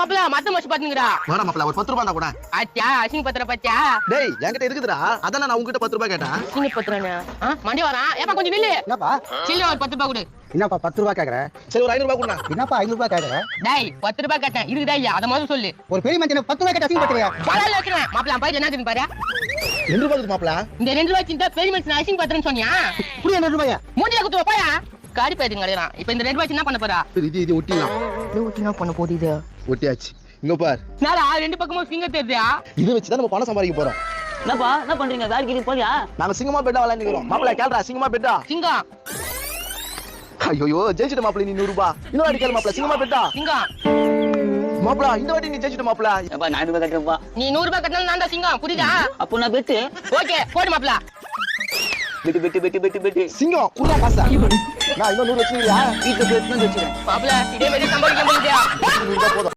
மாப்பிள மத்த மாசம் பாத்துங்கடா. வேணா மாப்பிள ஒரு 10 ரூபாய் தான் கூட. அச்சா அசிங்க பத்திர பச்சா. டேய் என்கிட்ட இருக்குதுடா. அதான் நான் உன்கிட்ட 10 ரூபாய் கேட்டேன். அசிங்க பத்திரனா? மண்டி வரான். ஏப்பா கொஞ்சம் நில்லு. என்னப்பா சில்ல ஒரு 10 ரூபாய் கொடு. என்னப்பா 10 ரூபாய் கேக்குற? சரி ஒரு 500 ரூபாய் கொடுடா. என்னப்பா 500 ரூபாய் கேக்குற? டேய் 10 ரூபாய் கேட்டேன். இருக்குதா இல்லையா அத முதல்ல சொல்லு. ஒரு பெரிய மனுஷன் 10 ரூபாய் கேட்டா அசிங்க பண்றியா? பரவாயில்ல வைக்கிறேன். மாப்பிள பையன் என்ன தெரியும் பாரு. 2 ரூபாய் இருக்கு மாப்பிள. இந்த 2 ரூபாய் சின்ன பெரிய மனுஷன் அசிங்க பத்திரன்னு சொன்னியா? புரிய 2 ரூபாயா? மூஞ்சில குத்துவ போயா. காடி பேருங்க கடைறான். இப்போ இந்த 2 ரூபாய் என்ன பண்ண போறா? இது ஒட்டிலாம். என்ன பண்ண போகுது இது? ஒட்டியாச்சு. இங்க பார். நாரா ரெண்டு பக்கமும் ஃபிங்கர் தெரியுதா? இத வச்சு தான் நம்ம பணம் சம்பாதிக்க போறோம். என்னப்பா என்ன பண்றீங்க? வேற கிட்ட போறியா? நாங்க சிங்கமா பெட்டா விளையாண்டுக்கிறோம். மாப்பிள கேளுடா சிங்கமா பெட்டா. சிங்கம். ஐயோ ஜெயிச்சிட்ட மாப்பிள நீ 100 ரூபாய். இன்னொரு வாட்டி கேளு மாப்பிள சிங்கமா பெட்டா. சிங்கம். மாப்பிள இந்த வாட்டி நீ ஜெயிச்சிட்ட மாப்பிள. ஏப்பா 100 ரூபாய் கட்டுறப்பா. நீ 100 ரூபாய் கட்டினாலும் நான் தான் சிங்கம். புரியுதா? அப்போ நான் பெட்டு. ஓகே போடு மாப்பிள. பெட்டு சிங்கம் குடுடா காசா. நான் இன்னும் 100 வச்சிருக்கியா? வீட்டுல பெட்டு வச்சிருக்கேன். மாப்பிள இதே மாதிரி சம்பாதிக்க முடியுதா? போதும்.